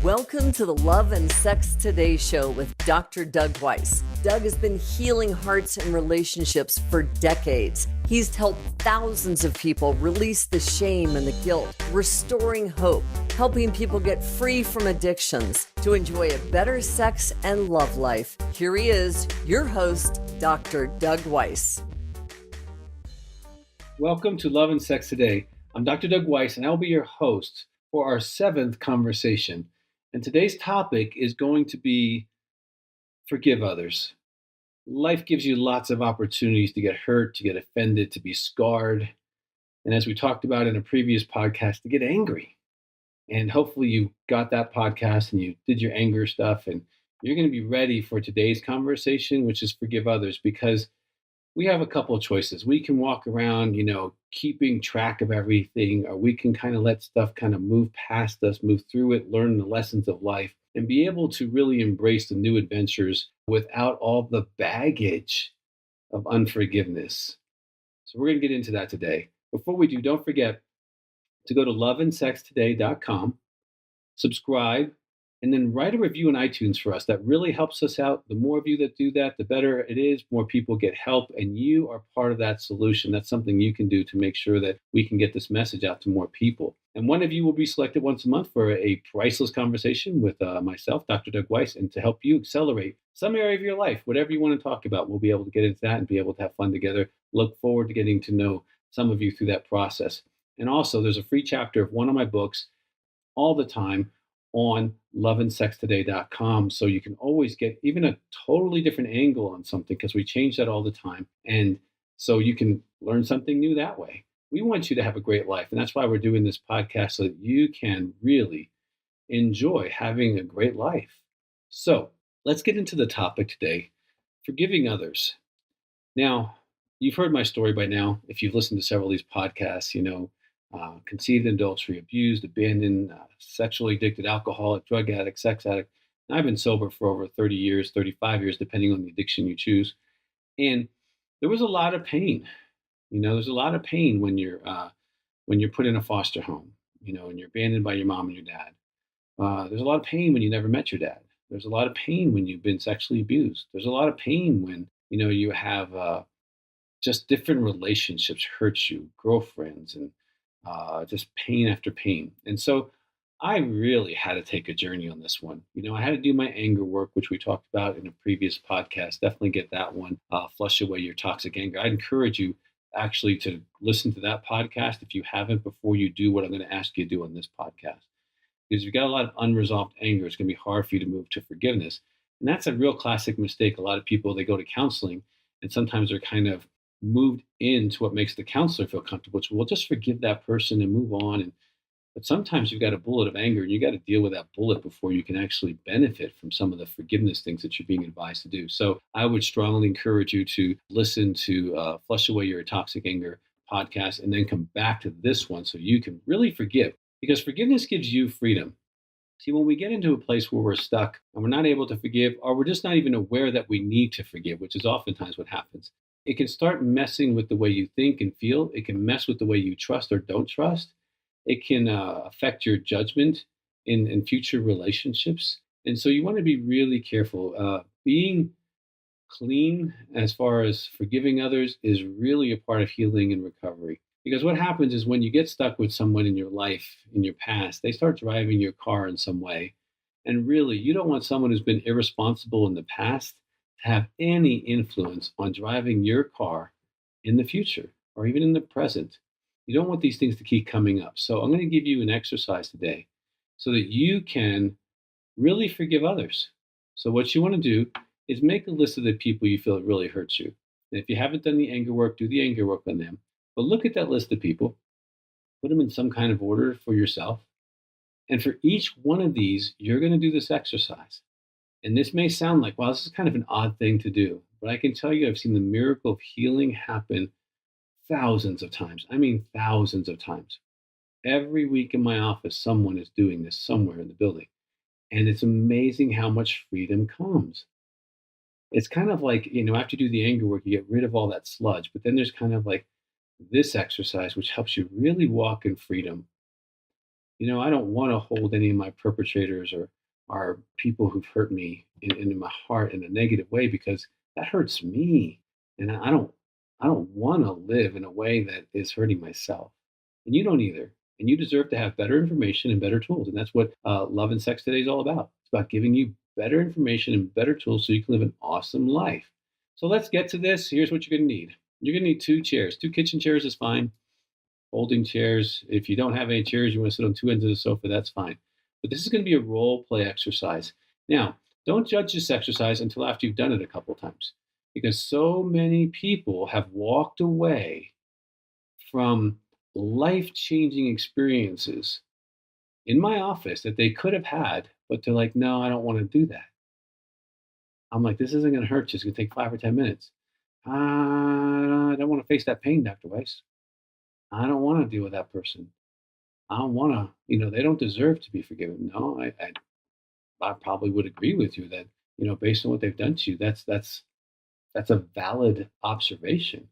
Welcome to the Love and Sex Today show with Dr. Doug Weiss. Doug has been healing hearts and relationships for decades. He's helped thousands of people release the shame and the guilt, restoring hope, helping people get free from addictions to enjoy a better sex and love life. Here he is, your host, Dr. Doug Weiss. Welcome to Love and Sex Today. I'm Dr. Doug Weiss, and I'll be your host for our 7th conversation. And today's topic is going to be forgive others. Life gives you lots of opportunities to get hurt, to get offended, to be scarred. And as we talked about in a previous podcast, to get angry. And hopefully you got that podcast and you did your anger stuff, and you're going to be ready for today's conversation, which is forgive others, because we have a couple of choices. We can walk around, keeping track of everything, or we can kind of let stuff kind of move past us, move through it, learn the lessons of life, and be able to really embrace the new adventures without all the baggage of unforgiveness. So we're going to get into that today. Before we do, don't forget to go to loveandsextoday.com, subscribe, and then write a review on iTunes for us. That really helps us out. The more of you that do that, the better it is. More people get help, and you are part of that solution. That's something you can do to make sure that we can get this message out to more people. And one of you will be selected once a month for a priceless conversation with myself, Dr. Doug Weiss, and to help you accelerate some area of your life, whatever you want to talk about. We'll be able to get into that and be able to have fun together. Look forward to getting to know some of you through that process. And also, there's a free chapter of one of my books all the time on loveandsextoday.com, so you can always get even a totally different angle on something, because we change that all the time, and so you can learn something new that way. We want you to have a great life, and that's why we're doing this podcast, so that you can really enjoy having a great life. So let's get into the topic today, forgiving others. Now, you've heard my story by now. If you've listened to several of these podcasts, conceived in adultery, abused, abandoned, sexually addicted, alcoholic, drug addict, sex addict. And I've been sober for over 30 years, 35 years, depending on the addiction you choose. And there was a lot of pain. There's a lot of pain when you're put in a foster home, and you're abandoned by your mom and your dad. There's a lot of pain when you never met your dad. There's a lot of pain when you've been sexually abused. There's a lot of pain when, you have just different relationships hurt you, girlfriends, and just pain after pain. And so I really had to take a journey on this one. I had to do my anger work, which we talked about in a previous podcast. Definitely get that one, flush away your toxic anger. I'd encourage you actually to listen to that podcast if you haven't, before you do what I'm going to ask you to do on this podcast. Because if you've got a lot of unresolved anger, it's going to be hard for you to move to forgiveness. And that's a real classic mistake. A lot of people, they go to counseling, and sometimes they're kind of moved into what makes the counselor feel comfortable, which will just forgive that person and move on. But sometimes you've got a bullet of anger, and you got to deal with that bullet before you can actually benefit from some of the forgiveness things that you're being advised to do. So I would strongly encourage you to listen to Flush Away Your Toxic Anger podcast, and then come back to this one so you can really forgive, because forgiveness gives you freedom. See, when we get into a place where we're stuck and we're not able to forgive, or we're just not even aware that we need to forgive, which is oftentimes what happens, it can start messing with the way you think and feel. It can mess with the way you trust or don't trust. It can affect your judgment in future relationships. And so you want to be really careful. Being clean as far as forgiving others is really a part of healing and recovery. Because what happens is, when you get stuck with someone in your life, in your past, they start driving your car in some way. And really, you don't want someone who's been irresponsible in the past to have any influence on driving your car in the future, or even in the present. You don't want these things to keep coming up. So I'm going to give you an exercise today so that you can really forgive others. So what you want to do is make a list of the people you feel really hurts you. And if you haven't done the anger work, do the anger work on them. But look at that list of people, put them in some kind of order for yourself. And for each one of these, you're going to do this exercise. And this may sound like, wow, this is kind of an odd thing to do. But I can tell you, I've seen the miracle of healing happen thousands of times. I mean, thousands of times. Every week in my office, someone is doing this somewhere in the building. And it's amazing how much freedom comes. It's kind of like, after you do the anger work, you get rid of all that sludge. But then there's kind of like this exercise, which helps you really walk in freedom. I don't want to hold any of my perpetrators or people who've hurt me in my heart in a negative way because that hurts me. And I don't want to live in a way that is hurting myself. And you don't either. And you deserve to have better information and better tools. And that's what Love and Sex Today is all about. It's about giving you better information and better tools so you can live an awesome life. So let's get to this. Here's what you're going to need. You're going to need 2 chairs. 2 kitchen chairs is fine. Folding chairs. If you don't have any chairs, you want to sit on 2 ends of the sofa, that's fine. But this is going to be a role play exercise. Now, don't judge this exercise until after you've done it a couple times because so many people have walked away from life changing experiences in my office that they could have had, but they're like, no, I don't want to do that. I'm like, this isn't going to hurt you. It's going to take 5 or 10 minutes. I don't want to face that pain, Dr. Weiss. I don't want to deal with that person. I don't want to, they don't deserve to be forgiven. No, I probably would agree with you that, based on what they've done to you, that's a valid observation.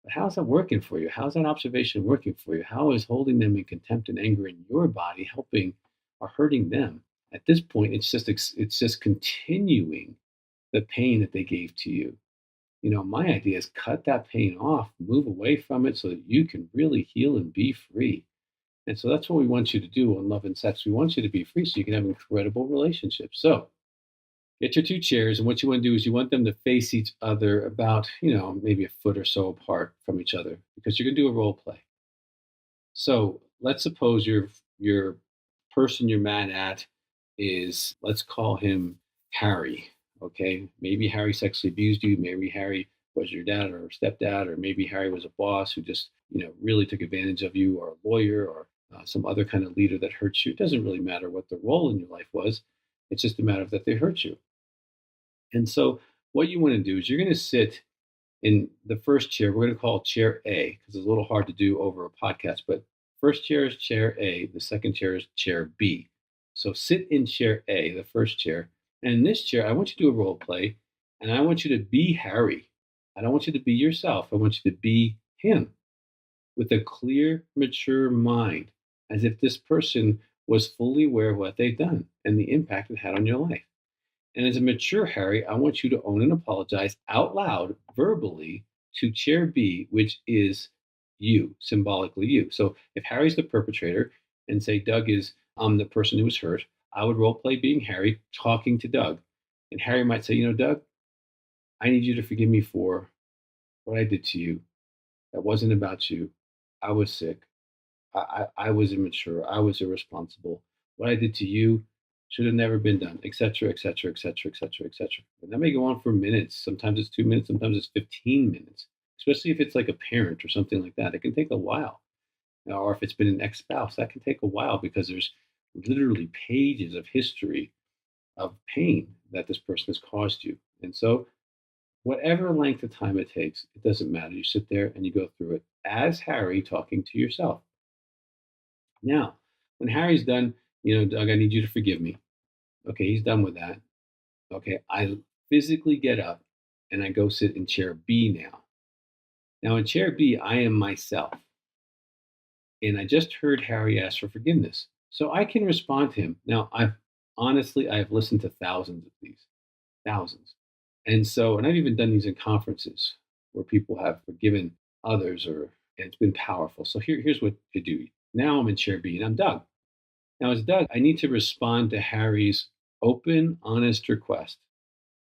But how's that working for you? How's that observation working for you? How is holding them in contempt and anger in your body helping or hurting them? At this point, it's just continuing the pain that they gave to you. My idea is cut that pain off, move away from it so that you can really heal and be free. And so that's what we want you to do on Love and Sex. We want you to be free so you can have incredible relationships. So get your 2 chairs, and what you want to do is you want them to face each other about, maybe a foot or so apart from each other because you're going to do a role play. So let's suppose your person you're mad at is, let's call him Harry. Okay, maybe Harry sexually abused you. Maybe Harry was your dad or stepdad, or maybe Harry was a boss who just really took advantage of you, or a lawyer, or some other kind of leader that hurts you. It doesn't really matter what the role in your life was. It's just a matter of that they hurt you. And so what you want to do is you're going to sit in the first chair. We're going to call chair A because it's a little hard to do over a podcast, but first chair is chair A. The second chair is chair B. So sit in chair A, the first chair. And in this chair, I want you to do a role play, and I want you to be Harry. I don't want you to be yourself. I want you to be him with a clear, mature mind, as if this person was fully aware of what they've done and the impact it had on your life. And as a mature Harry, I want you to own and apologize out loud, verbally, to chair B, which is you, symbolically you. So if Harry's the perpetrator and say Doug is the person who was hurt, I would role play being Harry talking to Doug. And Harry might say, Doug, I need you to forgive me for what I did to you. That wasn't about you. I was sick. I was immature. I was irresponsible. What I did to you should have never been done, etc., etc., etc., etc., etc. And that may go on for minutes. Sometimes it's 2 minutes. Sometimes it's 15 minutes. Especially if it's like a parent or something like that, it can take a while. Or if it's been an ex-spouse, that can take a while because there's literally pages of history of pain that this person has caused you. And so, whatever length of time it takes, it doesn't matter. You sit there and you go through it as Harry talking to yourself. Now, when Harry's done, Doug, I need you to forgive me. Okay, he's done with that. Okay, I physically get up and I go sit in chair B now. Now, in chair B, I am myself. And I just heard Harry ask for forgiveness. So I can respond to him. Now, I've listened to thousands of these, thousands. And I've even done these in conferences where people have forgiven others, and it's been powerful. So here's what you do. Now I'm in chair B and I'm Doug. Now, as Doug, I need to respond to Harry's open, honest request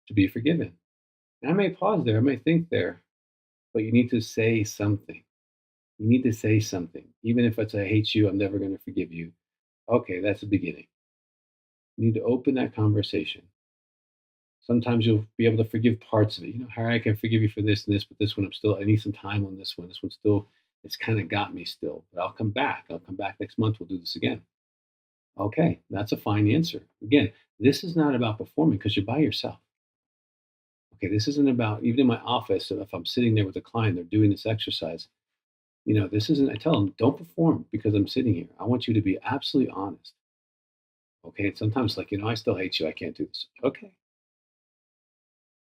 to be forgiven. And I may pause there, I may think there, but you need to say something. You need to say something. Even if it's, I hate you, I'm never going to forgive you. Okay, that's the beginning. You need to open that conversation. Sometimes you'll be able to forgive parts of it. Harry, I can forgive you for this and this, but this one, I need some time on this one. This one still, it's kind of got me still, but I'll come back. I'll come back next month. We'll do this again. Okay, that's a fine answer. Again, this is not about performing because you're by yourself. Okay, this isn't about, even in my office, if I'm sitting there with a client, they're doing this exercise, this isn't, I tell them, don't perform because I'm sitting here. I want you to be absolutely honest. Okay, and sometimes I still hate you. I can't do this. Okay.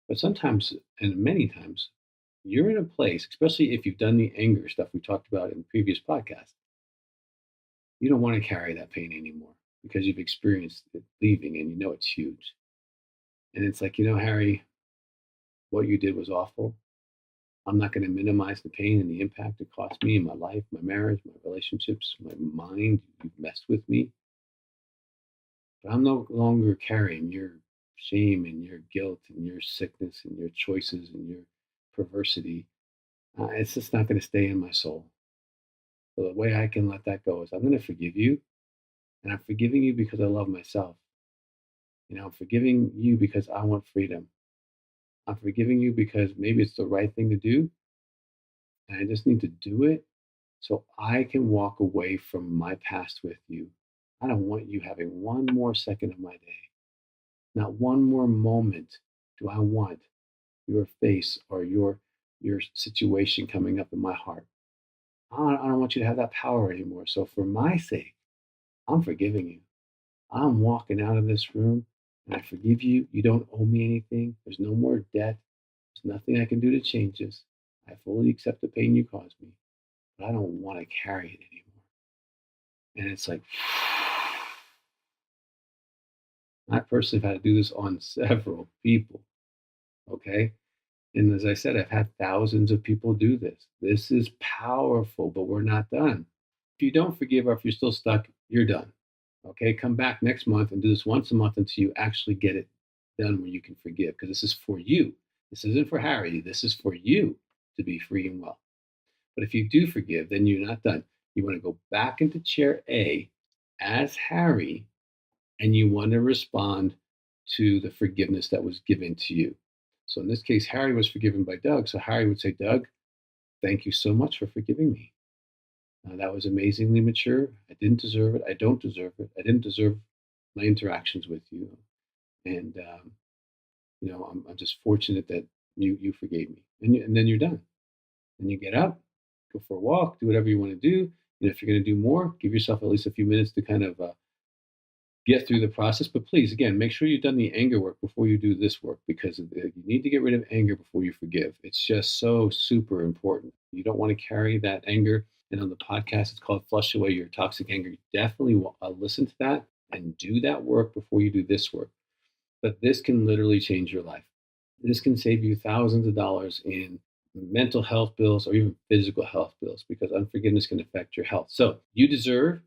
But sometimes, and many times, you're in a place, especially if you've done the anger stuff we talked about in the previous podcast, you don't want to carry that pain anymore because you've experienced it leaving and you know it's huge. And it's like, Harry, what you did was awful. I'm not going to minimize the pain and the impact it cost me in my life, my marriage, my relationships, my mind. You've messed with me. But I'm no longer carrying your shame and your guilt and your sickness and your choices and your perversity. It's just not going to stay in my soul. So the way I can let that go is I'm going to forgive you. And I'm forgiving you because I love myself. I'm forgiving you because I want freedom. I'm forgiving you because maybe it's the right thing to do. And I just need to do it so I can walk away from my past with you. I don't want you having one more second of my day. Not one more moment do I want your face or your situation coming up in my heart. I don't want you to have that power anymore. So for my sake, I'm forgiving you. I'm walking out of this room and I forgive you. You don't owe me anything. There's no more debt. There's nothing I can do to change this. I fully accept the pain you caused me, but I don't want to carry it anymore. And it's like, I personally have had to do this on several people. Okay. And as I said, I've had thousands of people do this. This is powerful, but we're not done. If you don't forgive or if you're still stuck, you're done. Okay, come back next month and do this once a month until you actually get it done where you can forgive, because this is for you. This isn't for Harry. This is for you to be free and well. But if you do forgive, then you're not done. You want to go back into chair A as Harry, and you want to respond to the forgiveness that was given to you. So in this case, Harry was forgiven by Doug. So Harry would say, Doug, thank you so much for forgiving me. That was amazingly mature. I didn't deserve it. I don't deserve it. I didn't deserve my interactions with you. And, I'm just fortunate that you forgave me. And then you're done. And you get up, go for a walk, do whatever you want to do. And if you're going to do more, give yourself at least a few minutes to kind of get through the process. But please, again, make sure you've done the anger work before you do this work, because you need to get rid of anger before you forgive. It's just so super important. You don't want to carry that anger. And on the podcast, it's called Flush Away Your Toxic Anger. You definitely will listen to that and do that work before you do this work. But this can literally change your life. This can save you thousands of dollars in mental health bills or even physical health bills, because unforgiveness can affect your health. So you deserve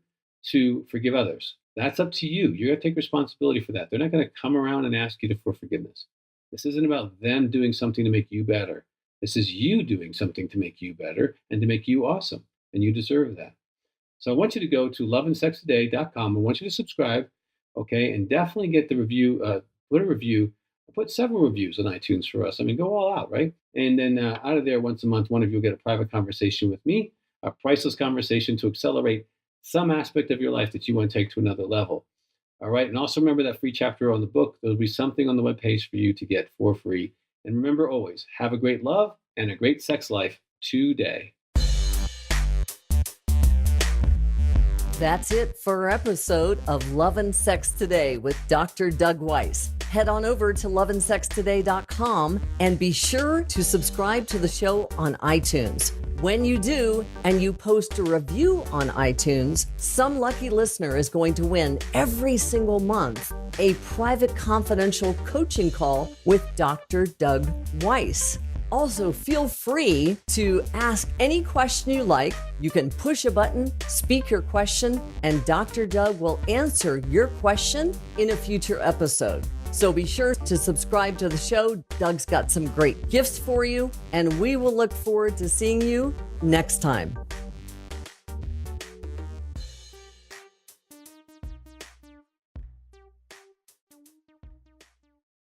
to forgive others. That's up to you. You're going to take responsibility for that. They're not going to come around and ask you for forgiveness. This isn't about them doing something to make you better. This is you doing something to make you better and to make you awesome. And you deserve that. So I want you to go to loveandsextoday.com. I want you to subscribe, okay? And definitely get the review, put a review, put several reviews on iTunes for us. I mean, go all out, right? And then out of there, once a month, one of you will get a private conversation with me, a priceless conversation to accelerate some aspect of your life that you want to take to another level. All right. And also remember that free chapter on the book. There'll be something on the webpage for you to get for free. And remember always, have a great love and a great sex life today. That's it for our episode of Love and Sex Today with Dr. Doug Weiss. Head on over to loveandsextoday.com and be sure to subscribe to the show on iTunes. When you do, and you post a review on iTunes, some lucky listener is going to win every single month a private confidential coaching call with Dr. Doug Weiss. Also, feel free to ask any question you like. You can push a button, speak your question, and Dr. Doug will answer your question in a future episode. So be sure to subscribe to the show. Doug's got some great gifts for you, and we will look forward to seeing you next time.